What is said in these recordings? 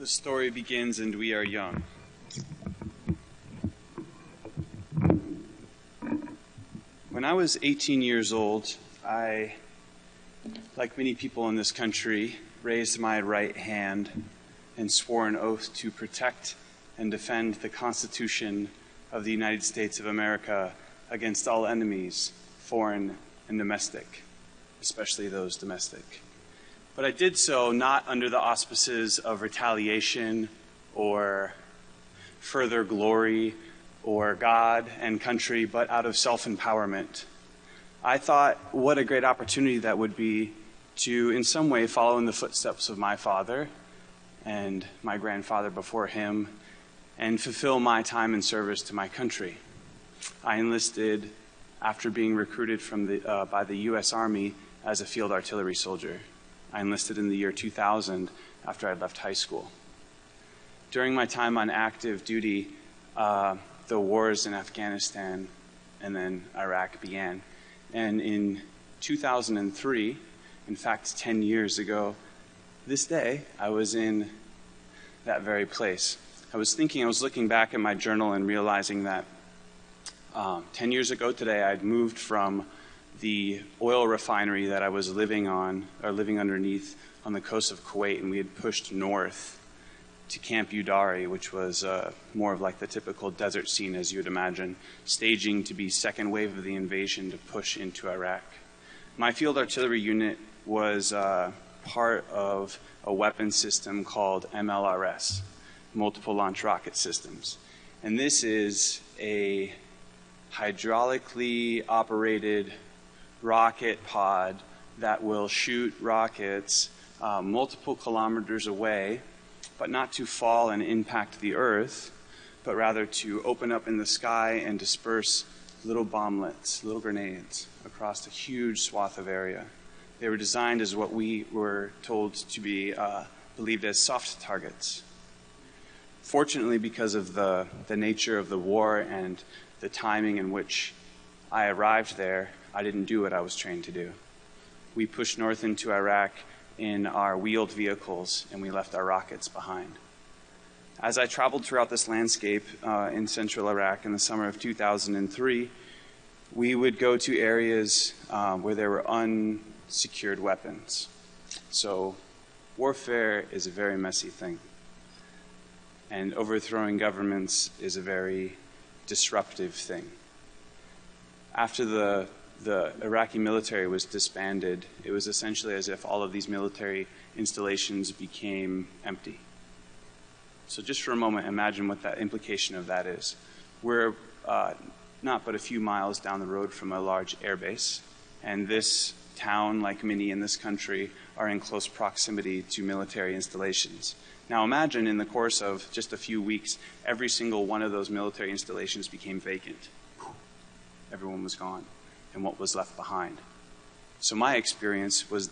The story begins and we are young. When I was 18 years old, I, like many people in this country, raised my right hand and swore an oath to protect and defend the Constitution of the United States of America against all enemies, foreign and domestic, especially those domestic. But I did so not under the auspices of retaliation or further glory or God and country, but out of self-empowerment. I thought what a great opportunity that would be to in some way follow in the footsteps of my father and my grandfather before him and fulfill my time in service to my country. I enlisted after being recruited by the U.S. Army as a field artillery soldier. I enlisted in the year 2000 after I left high school. During my time on active duty, the wars in Afghanistan and then Iraq began. And in 2003, in fact 10 years ago, this day, I was in that very place. I was looking back at my journal and realizing that 10 years ago today, I'd moved from the oil refinery that I was living underneath on the coast of Kuwait, and we had pushed north to Camp Udari, which was more of like the typical desert scene as you'd imagine, staging to be second wave of the invasion to push into Iraq. My field artillery unit was part of a weapon system called MLRS, Multiple Launch Rocket Systems. And this is a hydraulically operated rocket pod that will shoot rockets multiple kilometers away, but not to fall and impact the earth, but rather to open up in the sky and disperse little bomblets, little grenades, across a huge swath of area. They were designed as what we were told to be believed as soft targets. Fortunately, because of the nature of the war and the timing in which I arrived there, I didn't do what I was trained to do. We pushed north into Iraq in our wheeled vehicles, and we left our rockets behind. As I traveled throughout this landscape in central Iraq in the summer of 2003, we would go to areas where there were unsecured weapons. So warfare is a very messy thing, and overthrowing governments is a very disruptive thing. After the Iraqi military was disbanded, it was essentially as if all of these military installations became empty. So just for a moment, imagine what that implication of that is. We're not but a few miles down the road from a large airbase, and this town, like many in this country, are in close proximity to military installations. Now imagine in the course of just a few weeks, every single one of those military installations became vacant. Everyone was gone, and what was left behind. So my experience was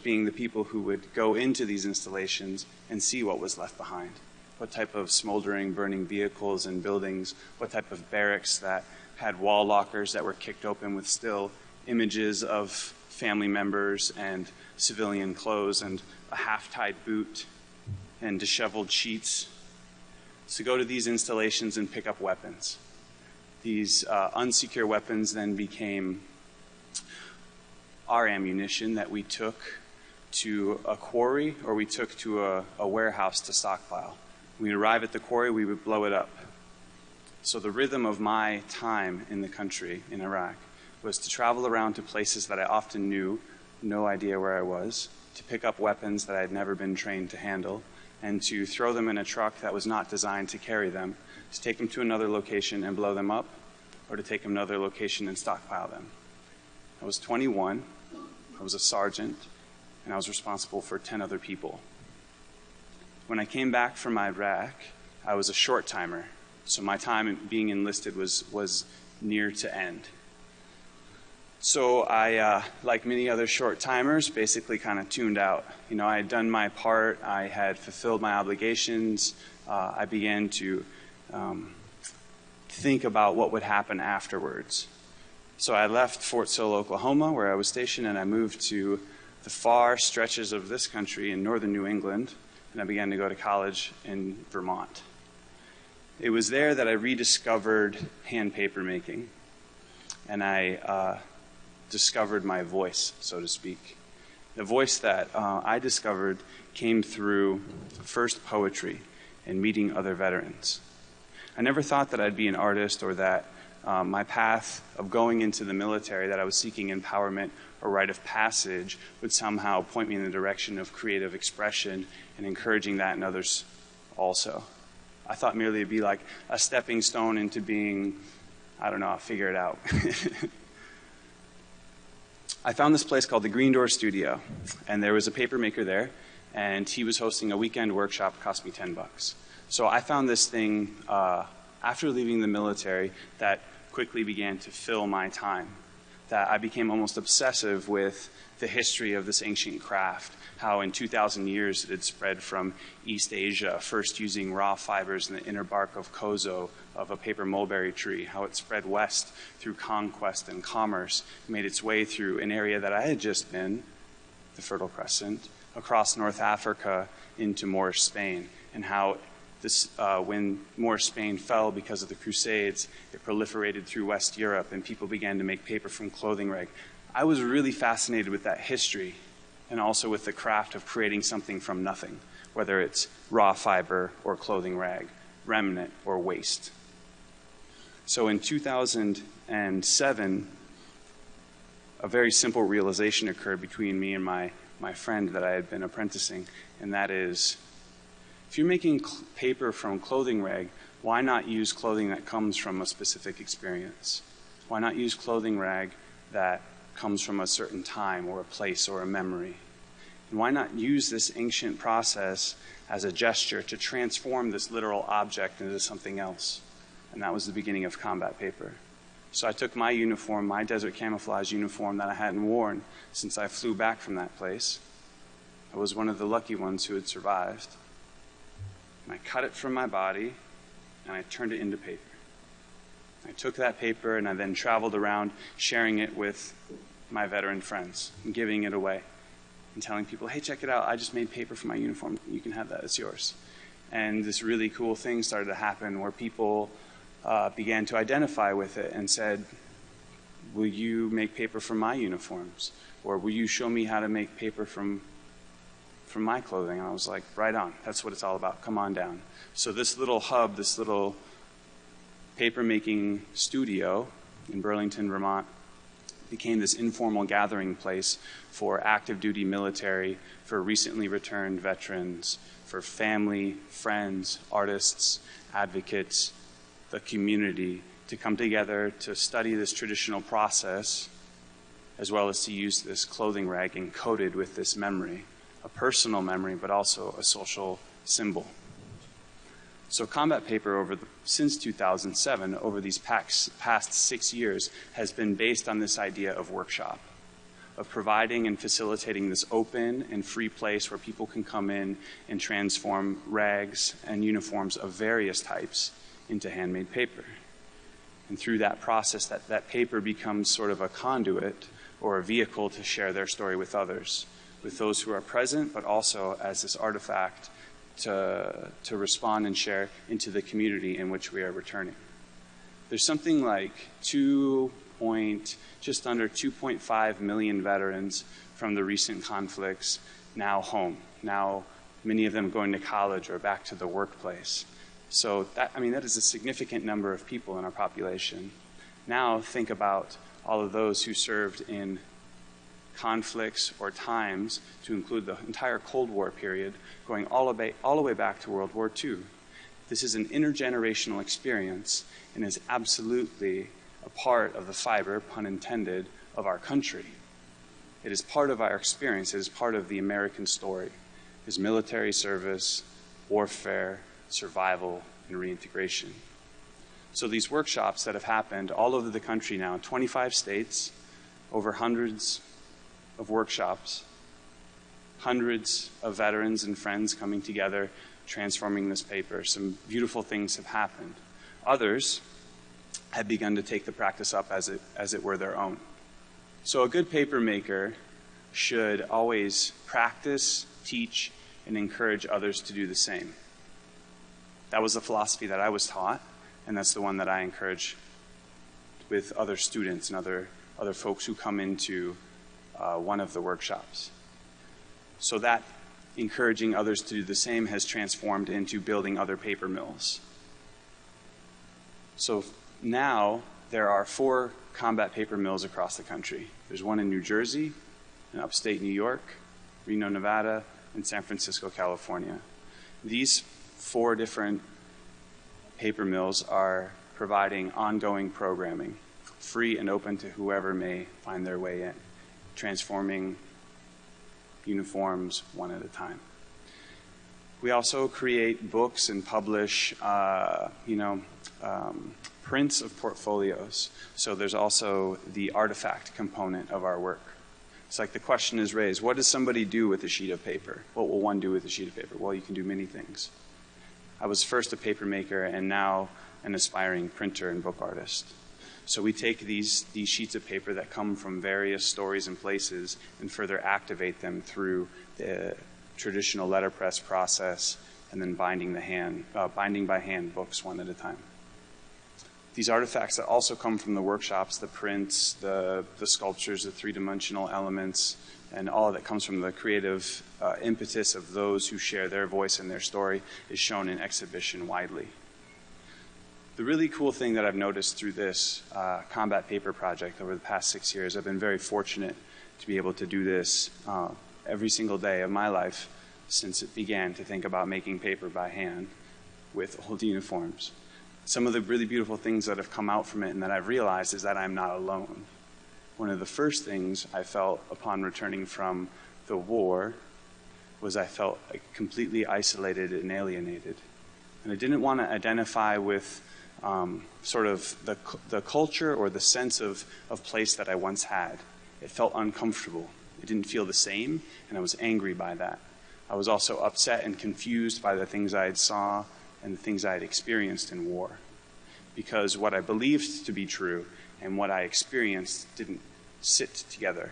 being the people who would go into these installations and see what was left behind. What type of smoldering, burning vehicles and buildings, what type of barracks that had wall lockers that were kicked open with still images of family members and civilian clothes and a half-tied boot and disheveled sheets. So go to these installations and pick up weapons. These unsecure weapons then became our ammunition that we took to a quarry or we took to a warehouse to stockpile. When we'd arrive at the quarry, we would blow it up. So the rhythm of my time in the country, in Iraq, was to travel around to places that I often knew, no idea where I was, to pick up weapons that I had never been trained to handle, and to throw them in a truck that was not designed to carry them, to take them to another location and blow them up, or to take them to another location and stockpile them. I was 21, I was a sergeant, and I was responsible for 10 other people. When I came back from Iraq, I was a short timer, so my time being enlisted was near to end. So I, like many other short timers, basically kind of tuned out. You know, I had done my part, I had fulfilled my obligations, I began to think about what would happen afterwards. So I left Fort Sill, Oklahoma, where I was stationed, and I moved to the far stretches of this country in northern New England, and I began to go to college in Vermont. It was there that I rediscovered hand paper making, and I discovered my voice, so to speak. The voice that I discovered came through first poetry and meeting other veterans. I never thought that I'd be an artist, or that my path of going into the military, that I was seeking empowerment or rite of passage, would somehow point me in the direction of creative expression and encouraging that in others also. I thought merely it'd be like a stepping stone into being, I don't know, I'll figure it out. I found this place called the Green Door Studio, and there was a paper maker there, and he was hosting a weekend workshop. It cost me $10. So I found this thing after leaving the military that quickly began to fill my time, that I became almost obsessive with the history of this ancient craft, how in 2,000 years it had spread from East Asia, first using raw fibers in the inner bark of kozo, of a paper mulberry tree, how it spread west through conquest and commerce, made its way through an area that I had just been, the Fertile Crescent, across North Africa into Moorish Spain, and how this, when Moorish Spain fell because of the Crusades, it proliferated through West Europe, and people began to make paper from clothing rag. I was really fascinated with that history, and also with the craft of creating something from nothing, whether it's raw fiber or clothing rag, remnant or waste. So in 2007, a very simple realization occurred between me and my friend that I had been apprenticing, and that is, if you're making paper from clothing rag, why not use clothing that comes from a specific experience? Why not use clothing rag that comes from a certain time or a place or a memory? And why not use this ancient process as a gesture to transform this literal object into something else? And that was the beginning of combat paper. So I took my uniform, my desert camouflage uniform that I hadn't worn since I flew back from that place. I was one of the lucky ones who had survived. And I cut it from my body, and I turned it into paper. I took that paper, and I then traveled around sharing it with my veteran friends and giving it away and telling people, hey, check it out. I just made paper for my uniform. You can have that. It's yours. And this really cool thing started to happen where people began to identify with it and said, will you make paper from my uniforms? Or will you show me how to make paper from my clothing? And I was like, right on. That's what it's all about. Come on down. So this little hub, this little paper-making studio in Burlington, Vermont, became this informal gathering place for active duty military, for recently returned veterans, for family, friends, artists, advocates, the community, to come together to study this traditional process, as well as to use this clothing rag encoded with this memory, a personal memory, but also a social symbol. So combat paper since 2007, over these past 6 years, has been based on this idea of workshop, of providing and facilitating this open and free place where people can come in and transform rags and uniforms of various types into handmade paper. And through that process, that paper becomes sort of a conduit or a vehicle to share their story with others, with those who are present, but also as this artifact to respond and share into the community in which we are returning. There's something like just under 2.5 million veterans from the recent conflicts now home, now many of them going to college or back to the workplace. So that is a significant number of people in our population. Now think about all of those who served in conflicts or times, to include the entire Cold War period, going all the way back to World War II. This is an intergenerational experience and is absolutely a part of the fiber, pun intended, of our country. It is part of our experience. It is part of the American story. It is military service, warfare, survival, and reintegration. So these workshops that have happened all over the country now, 25 states, over hundreds of workshops, hundreds of veterans and friends coming together, transforming this paper. Some beautiful things have happened. Others have begun to take the practice up as it were their own. So a good paper maker should always practice, teach, and encourage others to do the same. That was the philosophy that I was taught, and that's the one that I encourage with other students and other folks who come into one of the workshops. So that encouraging others to do the same has transformed into building other paper mills. So now there are 4 combat paper mills across the country. There's one in New Jersey, in upstate New York, Reno, Nevada, and San Francisco, California. These 4 different paper mills are providing ongoing programming, free and open to whoever may find their way in, transforming uniforms one at a time. We also create books and publish, prints of portfolios. So there's also the artifact component of our work. It's like the question is raised, what does somebody do with a sheet of paper? What will one do with a sheet of paper? Well, you can do many things. I was first a paper maker and now an aspiring printer and book artist. So we take these sheets of paper that come from various stories and places and further activate them through the traditional letterpress process and then binding by hand books one at a time. These artifacts that also come from the workshops, the prints, the sculptures, the three-dimensional elements, and all that comes from the creative impetus of those who share their voice and their story is shown in exhibition widely. The really cool thing that I've noticed through this combat paper project over the past 6 years, I've been very fortunate to be able to do this every single day of my life since it began to think about making paper by hand with old uniforms. Some of the really beautiful things that have come out from it and that I've realized is that I'm not alone. One of the first things I felt upon returning from the war was I felt completely isolated and alienated. And I didn't want to identify with sort of the culture or the sense of place that I once had. It felt uncomfortable. It didn't feel the same, and I was angry by that. I was also upset and confused by the things I had saw and the things I had experienced in war. Because what I believed to be true and what I experienced didn't sit together.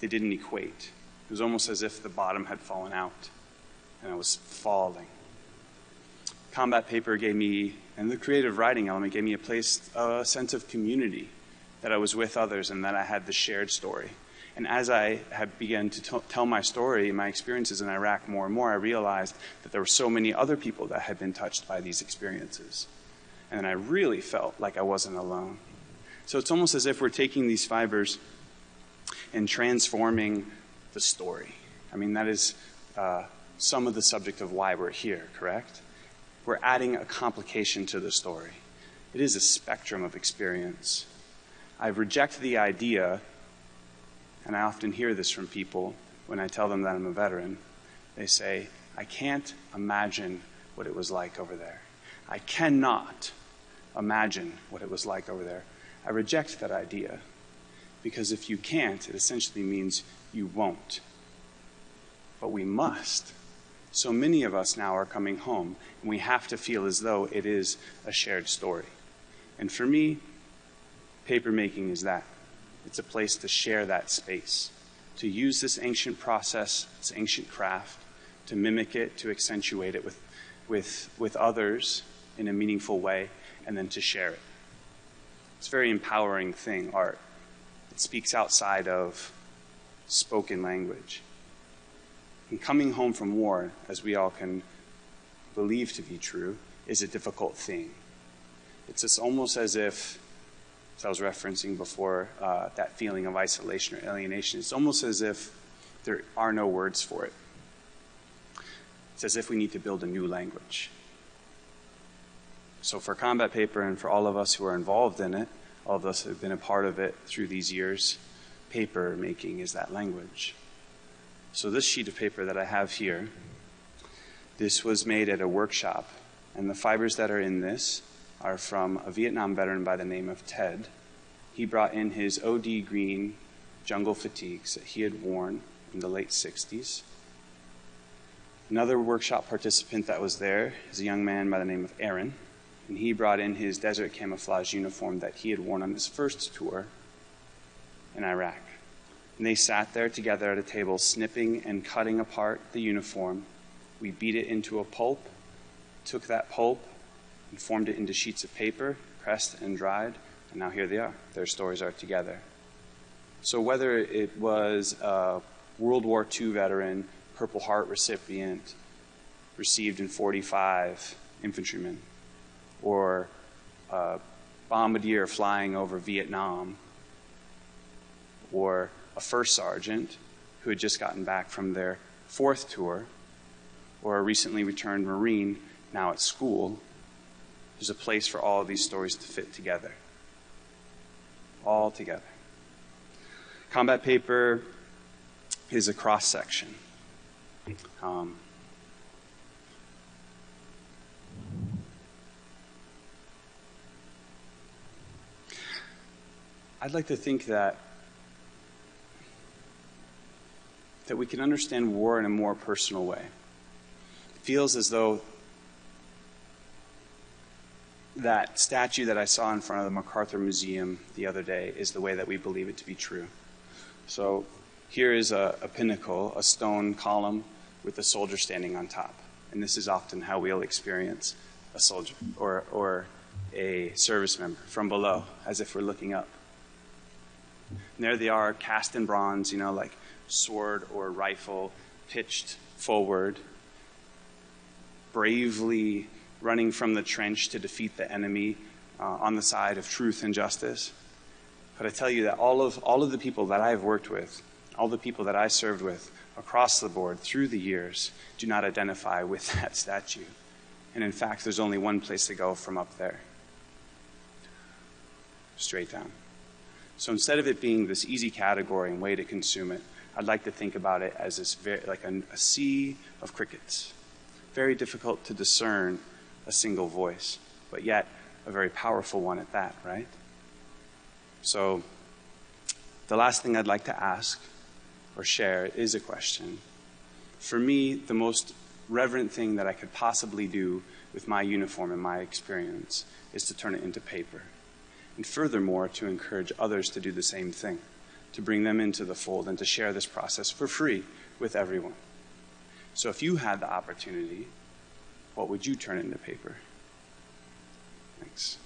They didn't equate. It was almost as if the bottom had fallen out and I was falling. Combat paper gave me, and the creative writing element gave me a sense of community, that I was with others and that I had the shared story. And as I had begun to tell my story and my experiences in Iraq more and more, I realized that there were so many other people that had been touched by these experiences. And I really felt like I wasn't alone. So it's almost as if we're taking these fibers and transforming the story. I mean, that is some of the subject of why we're here, correct? We're adding a complication to the story. It is a spectrum of experience. I reject the idea, and I often hear this from people when I tell them that I'm a veteran. They say, I can't imagine what it was like over there. I cannot imagine what it was like over there. I reject that idea, because if you can't, it essentially means you won't. But we must. So many of us now are coming home, and we have to feel as though it is a shared story. And for me, paper making is that. It's a place to share that space, to use this ancient process, this ancient craft, to mimic it, to accentuate it with others in a meaningful way, and then to share it. It's a very empowering thing, art. It speaks outside of spoken language. And coming home from war, as we all can believe to be true, is a difficult thing. It's just almost as if, as I was referencing before, that feeling of isolation or alienation, it's almost as if there are no words for it. It's as if we need to build a new language. So for combat paper and for all of us who are involved in it, all of us who have been a part of it through these years, paper making is that language. So this sheet of paper that I have here, this was made at a workshop, and the fibers that are in this are from a Vietnam veteran by the name of Ted. He brought in his OD green jungle fatigues that he had worn in the late 60s. Another workshop participant that was there is a young man by the name of Aaron, and he brought in his desert camouflage uniform that he had worn on his first tour in Iraq. And they sat there together at a table, snipping and cutting apart the uniform. We beat it into a pulp, took that pulp and formed it into sheets of paper, pressed and dried, and now here they are. Their stories are together. So whether it was a World War II veteran, Purple Heart recipient, received in 45 infantryman, or a bombardier flying over Vietnam, or a first sergeant who had just gotten back from their 4th tour, or a recently returned Marine now at school, there's a place for all of these stories to fit together. All together. Combat paper is a cross-section. I'd like to think that we can understand war in a more personal way. It feels as though that statue that I saw in front of the MacArthur Museum the other day is the way that we believe it to be true. So here is a pinnacle, a stone column with a soldier standing on top. And this is often how we'll experience a soldier or a service member, from below, as if we're looking up. And there they are, cast in bronze, like sword or rifle, pitched forward, bravely running from the trench to defeat the enemy on the side of truth and justice. But I tell you that all of the people that I've worked with, all the people that I served with across the board through the years, do not identify with that statue. And in fact, there's only one place to go from up there. Straight down. So instead of it being this easy category and way to consume it, I'd like to think about it as this like a sea of crickets. Very difficult to discern a single voice, but yet a very powerful one at that, right? So the last thing I'd like to ask or share is a question. For me, the most reverent thing that I could possibly do with my uniform and my experience is to turn it into paper. And furthermore, to encourage others to do the same thing, to bring them into the fold and to share this process for free with everyone. So if you had the opportunity, what would you turn into paper? Thanks.